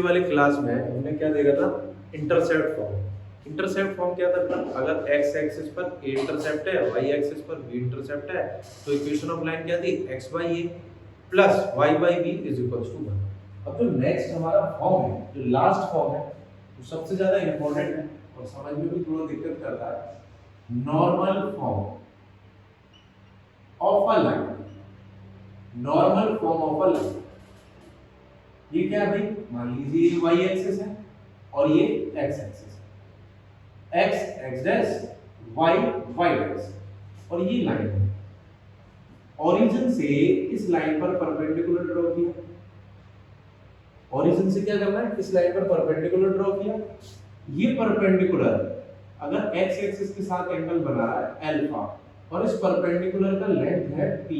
वाली क्लास में हमने क्या देखा था, इंटरसेप्ट फॉर्म। इंटरसेप्ट फॉर्म क्या था बेटा, अगर एक्स एक्सिस पर ए इंटरसेप्ट है, वाई एक्सिस पर बी इंटरसेप्ट है, तो इक्वेशन ऑफ लाइन क्या थी, x by a plus y by b is equals to 1। अब जो नेक्स्ट हमारा फॉर्म है, जो लास्ट फॉर्म है, वो सबसे ज्यादा इंपॉर्टेंट है और समझ में भी थोड़ा दिक्कत करता है। Normal form of a line, normal form of a line, ये क्या है भाई, मान लीजिए ये y एक्सिस है और ये x एक्सिस है, x x dash y y dash, और ये लाइन है। ओरिजिन से इस लाइन पर परपेंडिकुलर ड्रॉ किया, ओरिजिन से क्या करना है, इस लाइन पर परपेंडिकुलर ड्रॉ किया। ये परपेंडिकुलर अगर x एक्सिस के साथ एंगल बना रहा है अल्फा और इस परपेंडिकुलर का लेंथ है p,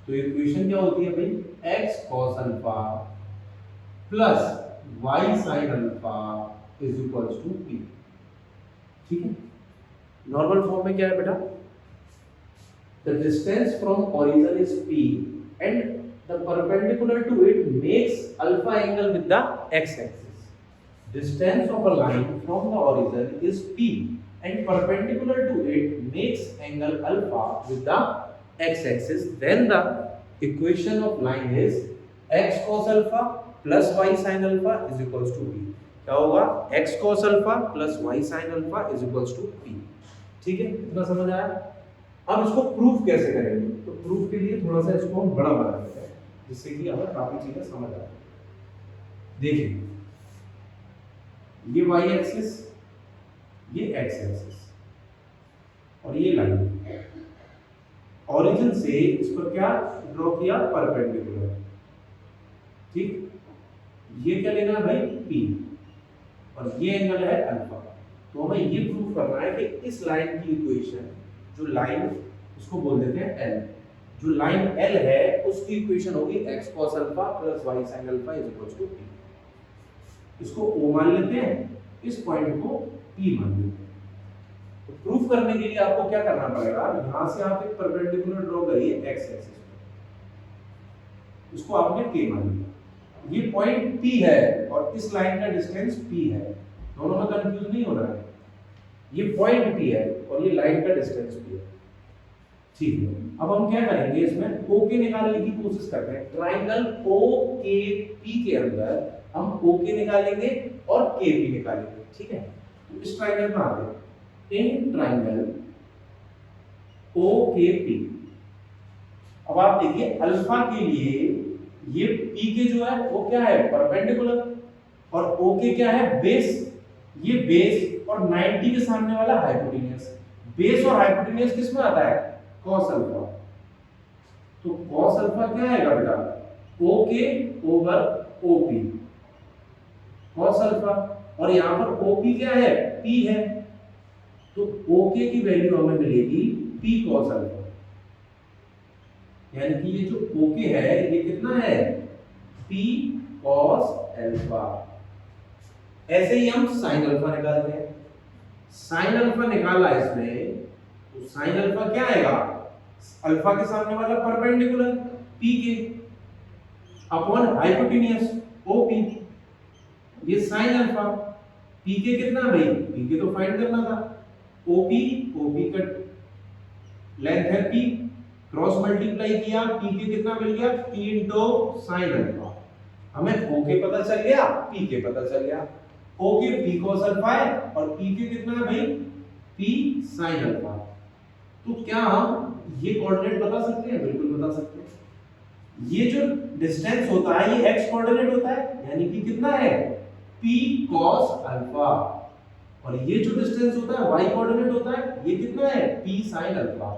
तो इक्वेशन क्या होती है भाई, x cos alpha plus y sin alpha is equals to p। ठीक है, नॉर्मल फॉर्म में क्या है बेटा, the distance from origin is p and the perpendicular to it makes alpha angle with the x axis. Distance of a line from the origin is p and perpendicular to it makes angle alpha with the x axis, then the equation of line is x cos alpha plus y sin alpha is equals to p। क्या होगा, x cos alpha plus y sin alpha is equals to p। ठीक है, इतना समझ आया। अब इसको proof कैसे करेंगे, तो प्रूफ के लिए थोड़ा सा इसको हम बड़ा बना देते हैं जिससे कि हमें काफी चीजें समझ आए। देखिए ये y एक्सिस, ये x एक्सिस और ये लाइन, ओरिजिन से इस पर क्या ड्रॉ किया, परपेंडिकुलर। ठीक, ये क्या लेना है भाई, p, और ये एंगल है अल्फा। तो हमें ये प्रूफ करना है कि इस लाइन की इक्वेशन, जो लाइन इसको बोल देते हैं l, जो लाइन l है उसकी इक्वेशन होगी x cos alpha plus y sin alpha is equals to p। इसको o मान लेते हैं, इस पॉइंट को p मान लेते हैं। तो प्रूफ करने के लिए आपको क्या करना पड़ेगा, यहां से आप एक परपेंडिकुलर ड्रॉ करिए x एक्सिस पे, इसको आपने k मान लिया। ये पॉइंट p है और इस लाइन का डिस्टेंस p है, दोनों में कंफ्यूज नहीं होना है। ये पॉइंट p है और ये लाइन का डिस्टेंस p है। ठीक है, अब हम क्या करेंगे, इसमें OK निकालने की कोशिश करते हैं। ट्रायंगल OKP के अंदर हम OK निकालेंगे और KP निकालेंगे। ठीक है, तो इस ट्रायंगल में आते हैं, इन ट्रायंगल OKP। अब आप देखिए अल्फा के लिए ये PK जो है वो क्या है, परपेंडिकुलर, और OK क्या है, बेस। ये बेस और 90 के सामने वाला हाइपोटेन्यूज। बेस और हाइपोटेन्यूज किस में आता है, cos अल्फा। तो cos अल्फा क्या आएगा बेटा, OK over OP, cos alpha, और यहां पर OP क्या है, P है, तो OK की वैल्यू हमें मिलेगी P cos अल्फा। यानी कि ये जो OK है ये कितना है, P cos अल्फा। ऐसे ही हम sin अल्फा निकालते हैं। sin अल्फा निकाला इसमें, तो sin अल्फा क्या आएगा, अल्फा के सामने वाला perpendicular PK upon hypotenuse OP। ये sin अल्फा, PK कितना भाई, PK तो फाइंड करना था, OP का लेंथ है P, क्रॉस मल्टीप्लाई किया, PK कितना मिल गया, P इनटू sin अल्फा। हमें OK पता चल गया, PK पता चल गया। OK P cos अल्फा है और PK कितना है भाई, P sin अल्फा। तो क्या हम ये कोऑर्डिनेट बता सकते हैं, बिल्कुल बता सकते हैं। ये जो डिस्टेंस होता है ये x कोऑर्डिनेट होता है, यानी कि कितना है, P cos अल्फा, और ये जो डिस्टेंस होता है y कोऑर्डिनेट होता है, ये कितना है, P sin अल्फा।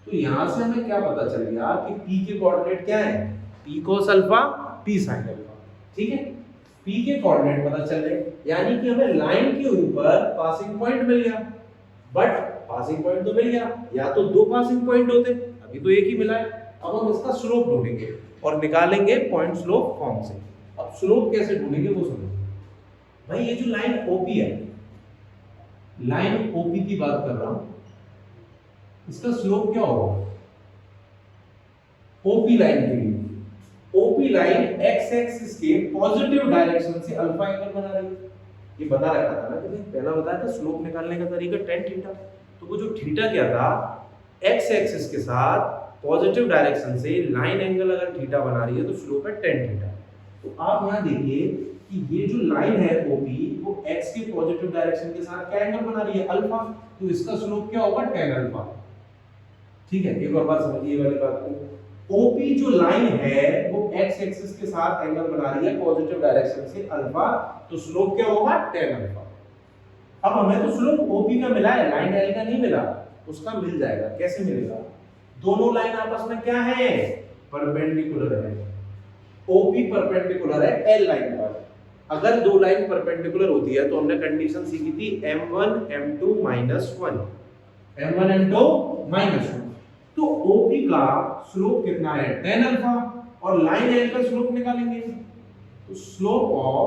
तो यहां से हमें क्या पता चल गया कि P के कोऑर्डिनेट क्या है, P cos alpha P sin alpha. ठीक है, P के कोऑर्डिनेट पता चल गए, यानी कि हमें लाइन के ऊपर पासिंग पॉइंट मिल गया। बट पासिंग पॉइंट तो मिल गया, या तो दो पासिंग पॉइंट होते, अभी तो एक ही मिला है। अब हम इसका स्लोप ढूंढेंगे और निकालेंगे पॉइंट स्लोप फॉर्म से। अब स्लोप कैसे ढूंढेंगे वो समझो भाई। ये जो लाइन OP है, लाइन OP की बात कर रहा हूं, इसका स्लोप क्या होगा, OP लाइन के लिए ओपी लाइन एक्स एक्सिस के पॉजिटिव डायरेक्शन से अल्फा एंगल बना रही है। ये बता रखा था ना कि भाई पहला बताया था स्लोप निकालने का तरीका tan थीटा। तो वो जो थीटा क्या था, एक्स एक्सिस के साथ पॉजिटिव डायरेक्शन से लाइन एंगल अगर थीटा बना रही है तो स्लोप है tan थीटा। तो आप यहाँ देखिए कि ये जो लाइन है ओपी वो एक्स के पॉजिटिव डायरेक्शन के साथ क्या एंगल बना रही है, अल्फा। तो इसका स्लोप क्या होगा, tan अल्फा। ठीक है, एक और बात समझिए ये वाली बात को। ओपी जो लाइन है वो एक्स एक्सिस के साथ एंगल बना रही है पॉजिटिव डायरेक्शन से अल्फा, तो स्लोप क्या होगा, tan अल्फा। अब हमें तो स्लोप ओपी का मिला है, लाइन एल का नहीं मिला। उसका मिल जाएगा, कैसे मिलेगा, दोनों लाइन आपस में क्या है, परपेंडिकुलर है। ओपी परपेंडिकुलर है एल लाइन पर। अगर दो लाइन परपेंडिकुलर होती है तो हमने कंडीशन सीखी थी m1 m2 -1, m1 m2 -1। तो OP का स्लोप कितना है, tan अल्फा, और लाइन एल का स्लोप निकालेंगे। तो स्लोप ऑफ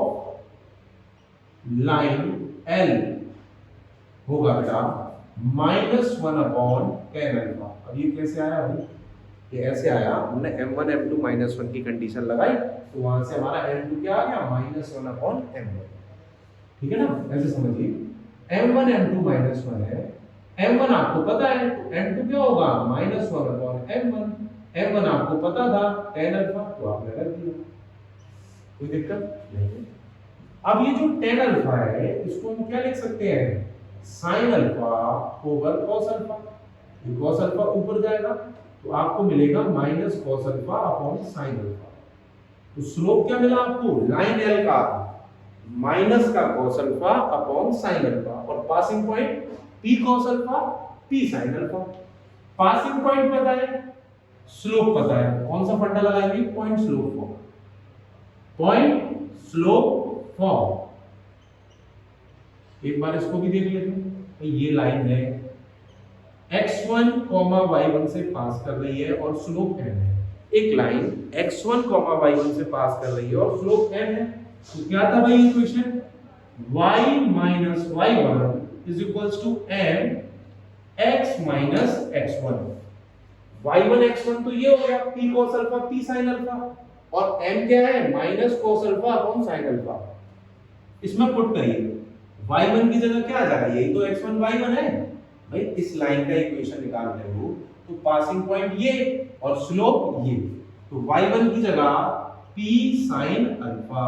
लाइन एल होगा बेटा -1 tan अल्फा। अब ये कैसे आया भाई, ये ऐसे आया, हमने m1 m2 -1 की कंडीशन लगाई तो वहां से हमारा m2 क्या आ गया, -1/m1। ठीक है ना, ऐसे समझिए m1 m2 -1 है, m1 आपको पता है तो m2 क्या होगा, -1/m1। m1 आपको पता था tan अल्फा, तो आपने रख दिया, कोई दिक्कत नहीं है। अब ये जो tan अल्फा है इसको हम क्या लिख सकते हैं, sin alpha over cos alpha. ये cos अल्फा ऊपर जाएगा तो आपको मिलेगा -cos alpha upon sin alpha. तो स्लोप क्या मिला आपको, लाइन एल का माइनस का cos alpha upon sin alpha, और passing point p cos alpha p sin alpha. Passing point पता है, स्लोप पता है, कौन सा फंडा लगाएंगे, point slope form. Point slope form. एक बार इसको भी देख लेते हैं। ये लाइन है x1, y1 से पास कर रही है और स्लोप n है। एक लाइन x1, y1 से पास कर रही है और स्लोप n है। तो क्या था भाई equation, y minus y1 is equals to m x minus x1। y1 x1 तो ये हो गया p cos alpha p sin alpha, और m क्या है, minus cos alpha upon sin alpha. इसमें पुट करिए, y1 की जगह क्या आ जाएगा, यही तो x1 y1 है भाई। इस लाइन का इक्वेशन निकालने हो तो पासिंग पॉइंट ये और स्लोप ये, तो y1 की जगह p sin अल्फा,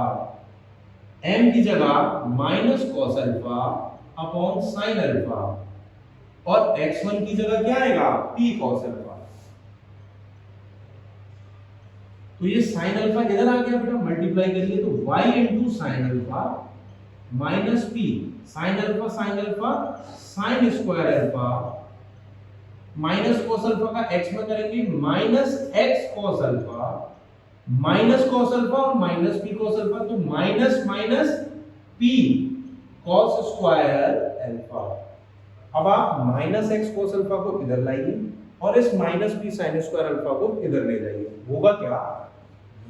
m की जगह minus cos alpha upon sin alpha, और x1 की जगह क्या आएगा, p cos अल्फा। तो ये sin अल्फा किधर आ गया बेटा, मल्टीप्लाई करिए तो y into sin alpha minus p sin alpha sin square alpha minus cos alpha का x में करेंगे minus x cos alpha, minus cos alpha और माइनस p cos अल्फा, तो minus minus p cos square alpha. अब आप minus x cos alpha को इधर लाइए और इस minus p sin square alpha को इधर ले जाइए, होगा क्या,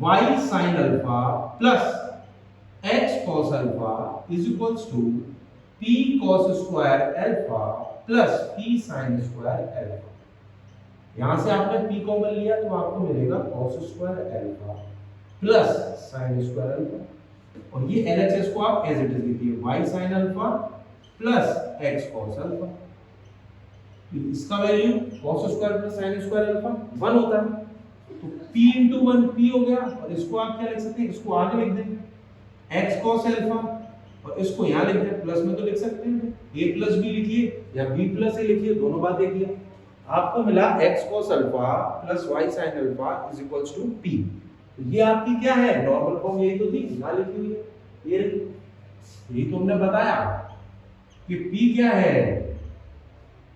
y sin alpha plus x cos alpha is equals to p cos square alpha plus p sin square alpha. यहां से आपने p कॉमन लिया तो आपको मिलेगा cos square alpha plus sin square alpha, और ये LHS को आप एज इट इज लिखिए y sin alpha plus x cos alpha. इसका value cos square plus sin square alpha 1 होता है, तो p into 1 p हो गया, और इसको आप क्या लिख सकते हैं, इसको आगे लिख देंगे x cos अल्फा, और इसको यहां लिख दें, प्लस में तो लिख सकते हैं, a प्लस b लिखिए या b प्लस a लिखिए, दोनों बात एक ही है। आपको मिला x cos alpha plus y sin alpha is equals to p। तो ये आपकी क्या है, नॉर्मल फॉर्म यही तो थी, यहां लिखी हुई है, यही तो हमने बताया कि p क्या है,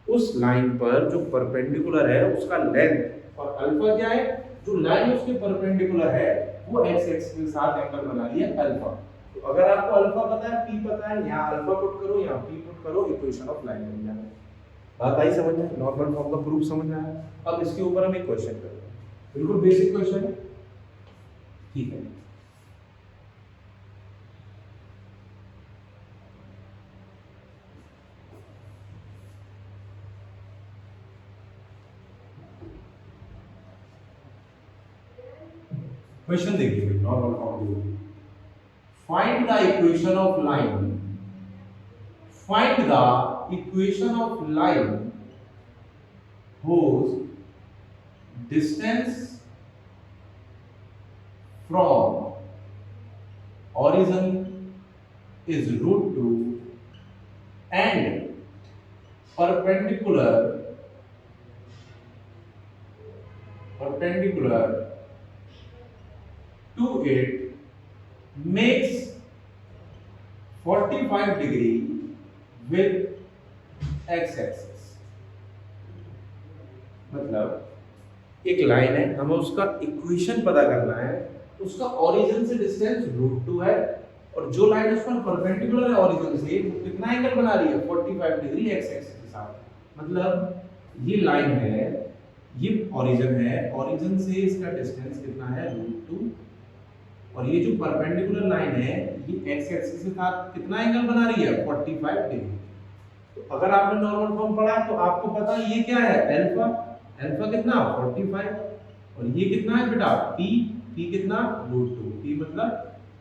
उस लाइन पर जो परपेंडिकुलर है उसका लेंथ, और अल्फा क्या है, जो लाइन उसके परपेंडिकुलर है वो x एक्सिस के साथ एंगल बना रही है अल्फा। तो अगर आपको अल्फा पता है, p पता है, यहाँ अल्फा पुट करो, यहाँ p पुट करो, इक्वेशन ऑफ लाइन बन जाएगा। बात आई समझ में, नॉर्मल फॉर्म का प्रूफ समझ में आया। अब इसके ऊपर हम एक क्वेश्चन करेंगे, बिल्कुल बेसिक क्वेश्चन है, ठीक है। क्वेश्चन देखिए नॉर्मल फॉर्म देखिए, find the equation of line, find the equation of line whose distance from origin is √2 and perpendicular to it makes 45 degree with x-axis। मतलब एक लाइन है, हमें उसका इक्वेशन पता करना है, उसका ओरिजिन से डिस्टेंस √2 है और जो लाइन उस पर परपेंडिकुलर है ओरिजिन से वो कितना एंगल बना रही है 45 डिग्री एक्स एक्सिस के साथ। मतलब ये लाइन है, ये ओरिजिन है, ओरिजिन से इसका डिस्टेंस कितना है √2 और ये जो परपेंडिकुलर लाइन है ये एक्स एक्सिस के साथ कितना एंगल बना रही है 45 डिग्री। तो अगर आपने नॉर्मल फॉर्म पढ़ा तो आपको पता है ये क्या है अल्फा, अल्फा कितना 45 और ये कितना है बेटा p, p कितना √2, p मतलब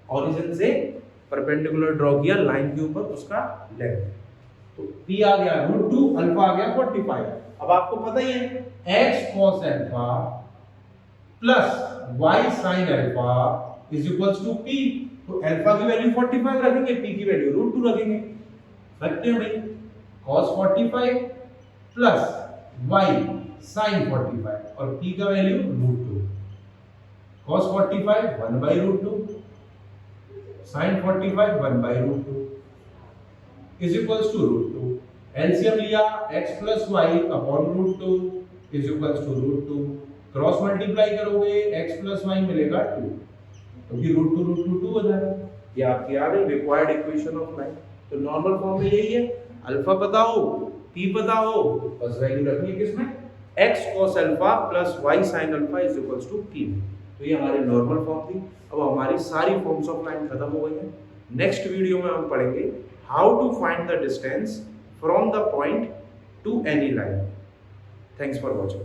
ओरिजिन से परपेंडिकुलर ड्रॉ किया लाइन के ऊपर उसका लेंथ, तो p आ गया √2, अल्फा आ गया 45। अब आपको पता ही है x cos alpha plus y sin alpha is equals to p, तो अल्फा की वैल्यू 45 रखेंगे, p की वैल्यू √2 रखेंगे, रखते हैं भाई cos 45 प्लस y sin 45 और p का value √2, cos 45 1/√2 sin 45 1/√2 is equals to √2। LCM लिया x plus y upon √2 is equals to √2, cross multiply करोगे x प्लस y मिलेगा 2, क्योंकि √2 2 हो जाएगा। ये आपकी आ गई रिक्वायर्ड इक्वेशन ऑफ लाइन। तो नॉर्मल फॉर्म में यही है, अल्फा पता हो p पता हो बस वैल्यू रखनी है किसमें x cos alpha plus y sin alpha is equals to p। तो ये हमारी नॉर्मल फॉर्म थी। अब हमारी सारी फॉर्म्स ऑफ लाइन खत्म हो गई हैं। नेक्स्ट वीडियो में हम पढ़ेंगे how to find the distance from the point to any line. Thanks for watching.